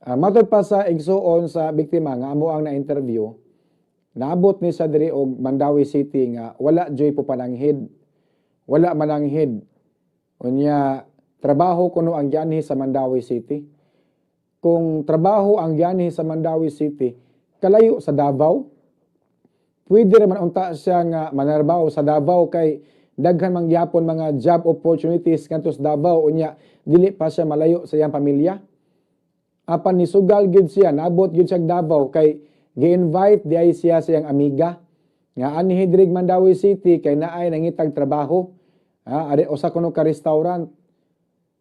Matod pa sa igsuon sa biktima nga amo ang na-interview, naabot ni sa diri og Mandawi City nga wala joy po pananghid. Wala mananghid. Unya trabaho kuno ang gianhi sa Mandawi City. Kung trabaho ang gianhi sa Mandawi City, kalayo sa Davao, pwede naman unta siya nga manarbaho sa Davao kay daghan man gyapon mga job opportunities kanto sa Davao, unya dili pa siya malayo sa iyang pamilya. Apan ni sugal gyud siya, naabot gyud siya Davao kay gi-invite diay siya sa iyang amiga nga anhi diri Mandawi City kay naay nangitag trabaho. Ari usa kuno ka restaurant.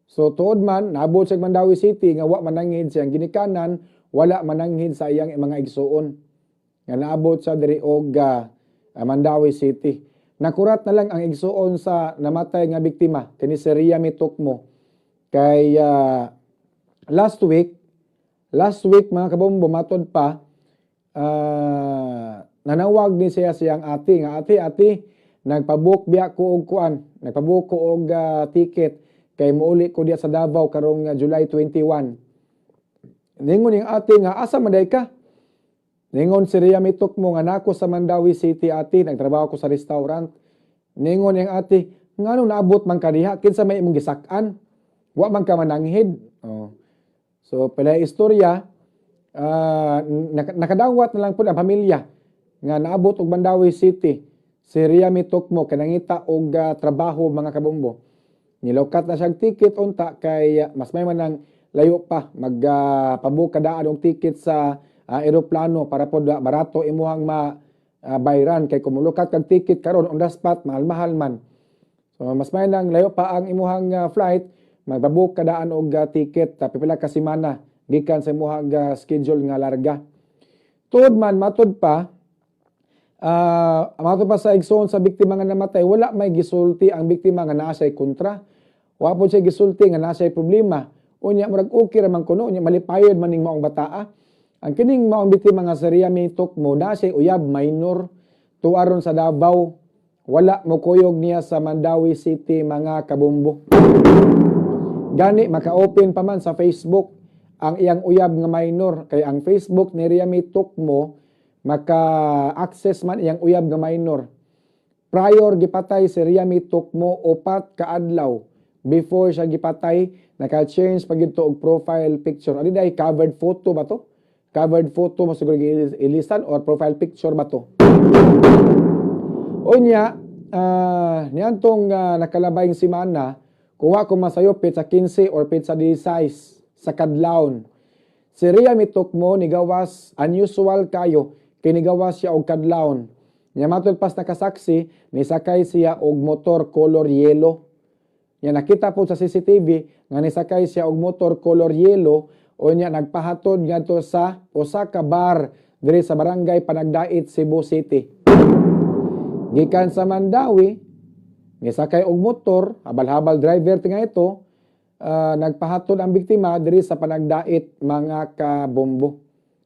So tuod man naabot siya Mandawi City nga wa mananghid siyang ginikanan, wala mananghid sa iyang mga igsuon. Nga naabot siya diri og Mandawi City. Nakurat na lang ang igsuon sa namatay nga biktima kini si Riami Tukmo. Kay last week mga kabombo matod pa nanawag ni siya siyang ati nga ati nagpabook biya ko og kuan, nagpabook ko og ticket kay mouli ko diya sa Davao karong July 21. Ningon yung ati nga asa maday ka? Ningon si Riami Tukmo nga nako sa Mandawi City ati, nagtrabaho ko sa restaurant. Ningon yung ati, ngano naabot man ka diha kinsa may imong gisak-an? Wa man ka mananghid. So pala istorya, nakadawat na lang po ang pamilya nga naabot og Mandawi City. Si Riami Tukmo kanangita og trabaho mga kabombo. Nilokat na siyang ticket unta kay mas may manang layo pa magpabook kadaan og ticket sa eroplano para po barato imuhang bayran kay kumulokat kag ticket karon on the spot mahal-mahal man. So mas may nang layo pa ang imuhang flight, magpabook kadaan og ticket pipila ka semana gikan sa imuhang schedule nga larga. Tuod man matud pa sa igsoon sa biktima nga namatay, wala may gisulti ang biktima nga naa siya kontra. Wa po siya gisulti nga naa siya problema. Unya murag okay ra man kuno, unya malipayod man ning maong bataa. Ang kining maong biktima nga si Riami Tukmo naa siya uyab minor tuaron sa Davao. Wala mo kuyog niya sa Mandawi City mga kabumbo. Gani maka-open pa man sa Facebook ang iyang uyab nga minor kay ang Facebook ni Riami Tukmo maka-access man iyang uyab nga minor. Prior gipatay si Riami Tukmo 4 ka adlaw before siya gipatay, naka-change pag ito og profile picture. Ano dahil covered photo ba to? Covered photo mo siguro ilisan or profile picture ba to? Unya, niyan tong nakalabayng simana, kuha ko masayopit sa 15 or pit sa 16 sa kadlawon. Si Riami Tukmo nigawas unusual kayo, kinigawas siya og kadlawon. Nya matod pas nakasaksi, nisakay siya og motor color yellow. Nya nakita po sa CCTV nga nisakay siya og motor color yellow o nya nagpahatod ngadto sa usa ka bar diri sa barangay Panagdait, Cebu City. Gikan sa Mandawi, nisakay og motor, habal-habal driver tinga ito, nagpahatod ang biktima diri sa Panagdait mga kabombo.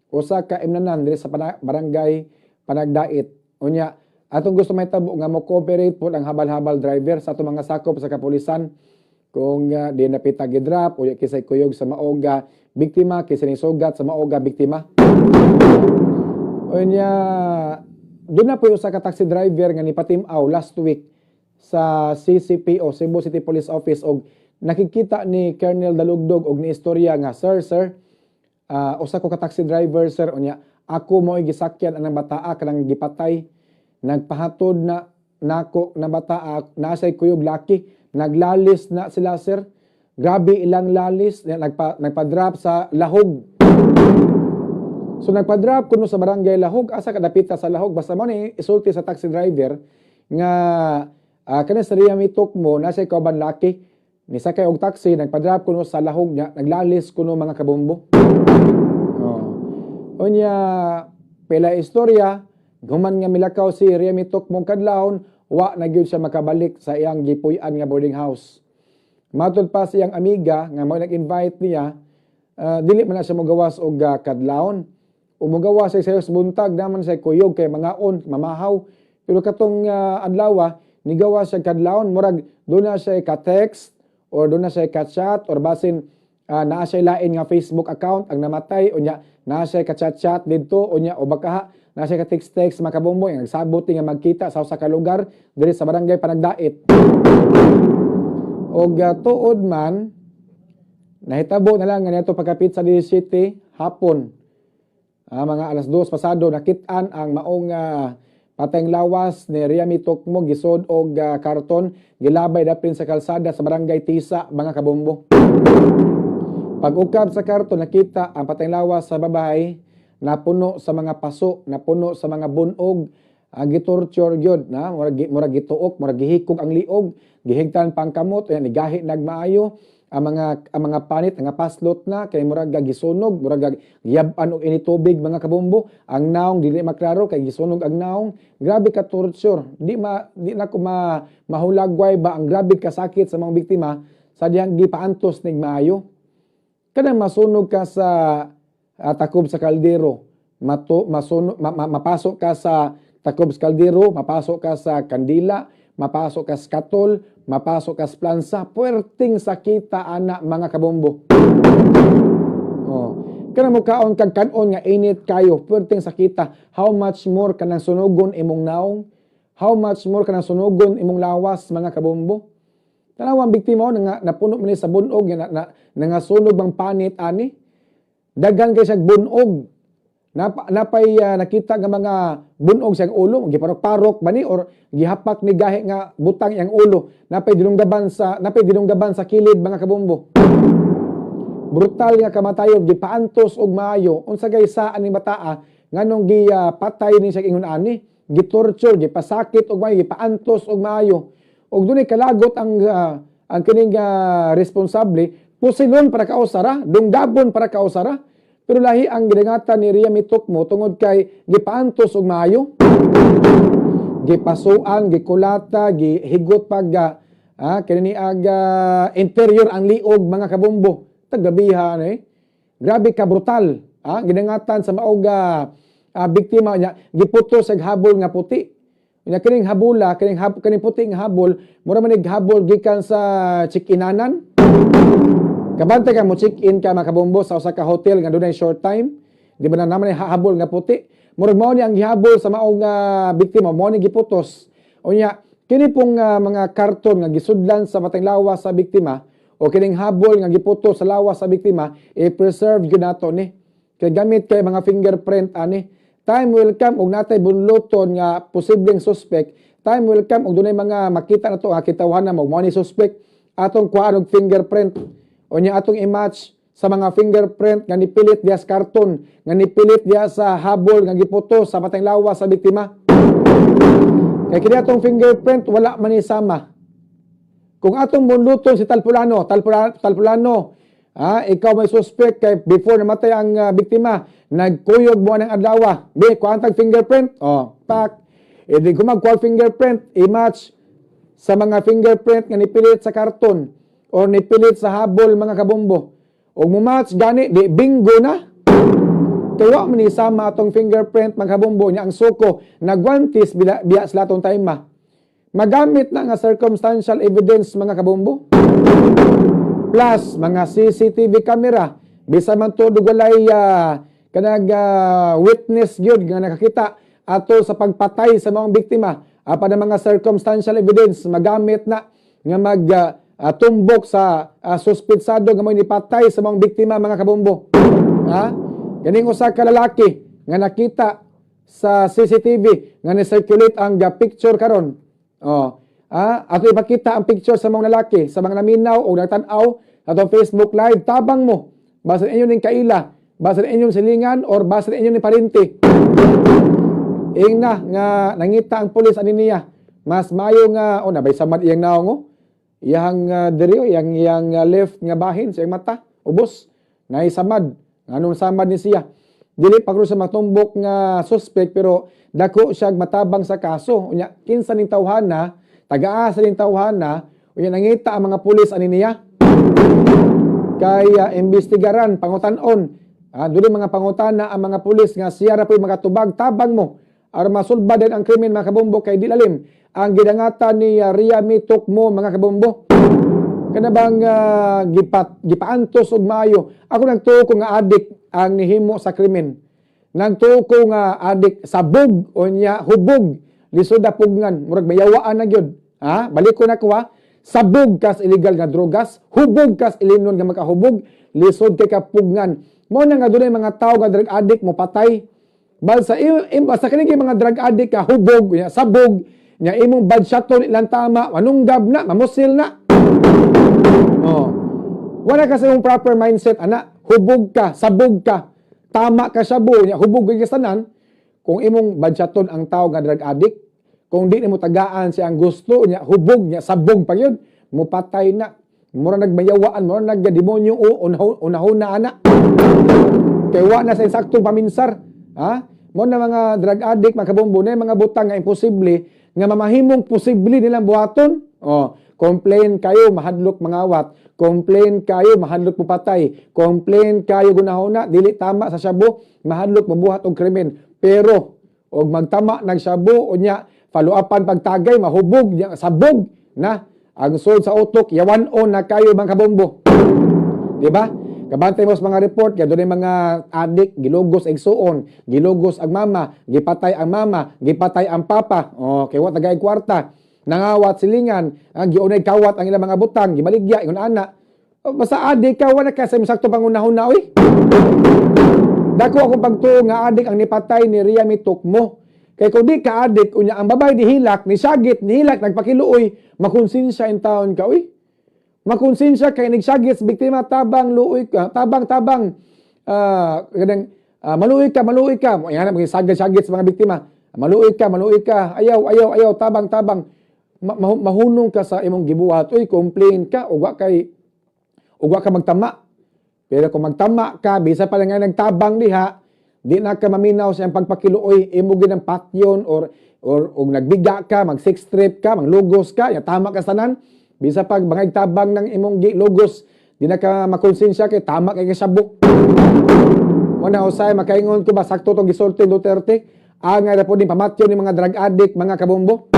Usa ka imnanan diri sa barangay Panagdait. Unya atong gusto mahitabo nga mo cooperate po ang habal-habal driver sa atong mga sakop sa kapulisan kung di napita gidrop o kisay kuyog sa maoga biktima, kisay sugat sa maoga biktima. Unya doon na po sa ka taxi driver nga nipatimaw last week sa CCPO, Cebu City Police Office og nakikita ni Colonel Dalugdog og ni istorya nga sir usa ko ka taxi driver sir unya ako mo gisakyan anang bataa kanang gipatay nagpahatod na nako na bataa na say kuyog laki naglalis na sila sir grabe ilang lalis nagpa-drop sa Lahog. So nagpa-drop kuno sa barangay Lahog asa kadapita sa Lahog basta mo ni isulti sa taxi driver nga kana sa Riami Tukmo na say kauban laki ni sakay og taxi nagpa-drop kuno sa Lahog nya naglalis kuno mga kabombo. Unya pela istorya guman nga milakaw si Riami Tukmo kadlawon wa na gyud siya makabalik sa iyang gipuy-an nga boarding house. Matod pa sa iyang amiga nga mo nag-invite niya, dili man na siya mogawas og kadlawon. O mogawas siya sa buntag naman sa kuyog kay mangaon, mamahaw. Pero katong adlaw nigawas siya kadlawon murag do na siya ka-text or do na siya ka-chat or basin naa siya lain nga Facebook account ang namatay, unya naa siya ka-chat-chat dito, unya o baka naa siya ka-text-text mga kabomboy nga nagsabot nga magkita sa usa ka lugar diri sa barangay Panagdait. Og tuod man nahitabo na lang nga niadto pagkapit sa City hapon. Mga alas 2 pasado nakit-an ang maong patayng lawas ni Riami Tokmo gisod og karton gilabay dapin sa kalsada sa barangay Tisa mga kabombo. Pag-ukab sa karton nakita ang patayng lawas sa babae napuno sa mga paso, napuno sa mga bunog, gitorture gyud na murag gituok, murag gihikog ang liog, gihigtan pang kamot, ayan igahi nagmaayo. Ang mga panit nga paslot na kay murag gisunog, murag giyab-an og ini tubig mga kabombo. Ang naong dili maklaro kay gisunog ang naong. Grabe ka torture. Di na ko mahulagway ba ang grabe ka sakit sa mga biktima sa diyang gipaantos nig maayo. Kanang masunog ka sa takob sa kaldero, mapasok ka sa takob sa kaldero, mapasok ka sa kandila, mapasok ka sa katol, mapasok ka sa plansa, puwerting sakita ana mga kabombo. Kana mo kaon kag kanon nga init kayo, puwerting sakita. How much more kanang sunugon imong naong? How much more kanang sunugon imong lawas mga kabombo? Tanawang biktima nga napuno man sa bunog nga sunog bang panit ani. Daghan kay siya bunog. Napay nakita nga mga bunog siyang ulo, giparok-parok ba ni or gihapak ni gahi nga butang yang ulo. Napay dinunggaban sa kilid mga kabombo. Brutal nga kamatayon gipaantos og maayo. Unsa gaysa ani bataa nganong patay ni siya ingon ani, gitorture, gipasakit og maayo, gipaantos og maayo. Og dunay kalagot ang kining responsable, pusilon para kausara, dunggabon para kausara. Pero lahi ang gidangatan ni Riami Tokmo tungod kay gipaantos og maayo. Gipasuan, gikulata, gihigot pag kini interior ang liog mga kabombo. Tagabiha ni. Grabe ka brutal. Gidangatan sa maog biktima niya giputos og habol nga puti. Nya kining habula, kining puti nga habol, mura man habol gikan sa check-inanan. Kabantay ka mo check-in ka mga kabombo sa usa ka hotel nga dunay short time. Di ba na naman habol nga puti. Murag mao ni ang gihabol sa maong biktima, mao ni giputos. Unya kini pong mga karton nga gisudlan sa matang lawas sa biktima o kining habol nga giputos sa lawas sa biktima, i-preserve gyud nato ni. Kay gamit kay mga fingerprint ani. Time will come og natay bunloton nga posibleng suspect. Time will come og dunay mga makita nato nga kitawhan na mao ni suspect atong kuhaan og fingerprint. O niya atong i-match sa mga fingerprint nga nipilit diya sa karton, nga nipilit diya sa habol nga giputos sa patayng lawas sa biktima. Kaya kini atong fingerprint wala man ni sama. Kung atong bunluton si Talpulano, ikaw may suspect kay before namatay ang biktima, nagkuyog mo ng adlaw. Di, kuantang fingerprint. Pak. Di ko mag-call fingerprint, i-match sa mga fingerprint nga nipilit sa karton o nipilit sa habol mga kabombo. O mumatch gani, di bingo na. Kaya man isama atong fingerprint mga kabombo niya ang suko, nagwantis biya sa latong time magamit na nga circumstantial evidence mga kabombo. Plus, mga CCTV camera, bisa man to walay witness gyud nga nakakita ato sa pagpatay sa mga biktima. Apan mga circumstantial evidence magamit na nga tumbok sa suspetsado nga may nipatay sa mga biktima mga kabombo. Kaning usa ka lalaki nga nakita sa CCTV nga ni-circulate ang picture karon. Ato ipakita ang picture sa mga lalaki, sa mga naminaw o nagtanaw atong Facebook Live, tabang mo. Basta inyo ning kaila, basta inyong silingan or basta inyo ni parinti. Ingna nga nangita ang pulis ani niya. Mas mayo nga nabay samad iyang naong iyang diri iyang left nga bahin sa iyang mata, ubos. Nay samad. Anong samad ni siya? Dili pa sa matumbok nga suspect pero dako siya matabang sa kaso. Unya kinsa ning tawhana, taga-asa ning tawhana, unya nangita ang mga pulis ani niya. Kaya imbestigaran, pangutan-on. Dili mga pangutana ang mga pulis nga siya ra po'y makatubag, tabang mo. Aron masulba din ang krimen mga kabombo kay di lalim. Ang gidangatan ni Riami Tokmo mga kabombo. Kana bang gipaantos og maayo. Ako nagtuo ko nga adik ang nihimo sa krimen. Nagtuo ko nga adik sabog o niya hubog lisod na pugngan murag mayawaan na gyud. Ha? Balik ko na ko ha. Sabog kas illegal nga drogas, hubog kas ilinon nga makahubog, lisod kay kapugngan. Mo na nga dunay mga tao nga drug addict mo patay. Bal sa kini mga drug addict ka hubog, nya sabog, nya imong bad shot ilang tama, manunggab na, mamusil na. Oh. Wala kasi yung proper mindset ana, hubog ka, sabog ka, tama ka sabo, nya hubog ka sanan. Kung imong bad shot ang tao nga drug addict, kung di nimo tagaan siya ang gusto nya hubog nya sabog pa yun, mupatay na. Mura nagmayawaan, mura nagdemonyo unahon na ana. Kay wa na sa insaktong paminsar, ha? Mo na mga drug addict, mga kabombo na mga butang nga imposible nga mamahimong posible nilang buhaton. Oh, complain kayo mahadlok mangawat, complain kayo mahadlok pupatay, complain kayo gunahona dili tama sa shabu, mahadlok mabuhat og krimen. Pero og magtama nagshabu unya follow upan pagtagay mahubog sabog na ang sod sa utok yawan-on na kayo mga kabombo. Di ba? Kabantay mo sa mga report kaya doon mga adik gilugos igsuon, gilugos ang mama, gipatay ang mama, gipatay ang papa. Oh, kay wa tagay kwarta, nangawat silingan, ang giunay kawat ang ilang mga butang, gibaligya ingon ana. Oh, basta adik ka wala ka sa sakto pangunahon na oy. Dako ako pagtuo nga adik ang nipatay ni Riami Tukmo. Kay kung di ka adik unya ang babay dihilak, ni sagit, nihilak nagpakiluoy, makonsensya in taon ka oy. Makonsensya kay nagsagit sa biktima tabang luoy ka, tabang kadang maluoy ka. Yan ang sagit sa mga biktima. Maluoy ka, ayaw, tabang. Mahunong ka sa imong gibuhat. Uy, complain ka, ugwa ka magtama. Pero kung magtama ka, bisa pa lang nga nagtabang diha, di na ka maminaw sa pagpakiluoy, imo ginang patyon or nagbiga ka, mag sex trip ka, maglugos ka, ya tama ka sanan. Bisa pag bangay tabang ng imong logos, di na ka makonsensya kay tama kay kasabok. Muna usay makaingon ko ba sakto tong gisulti Duterte, angay ra po din pamatyo ni mga drug addict, mga kabombo.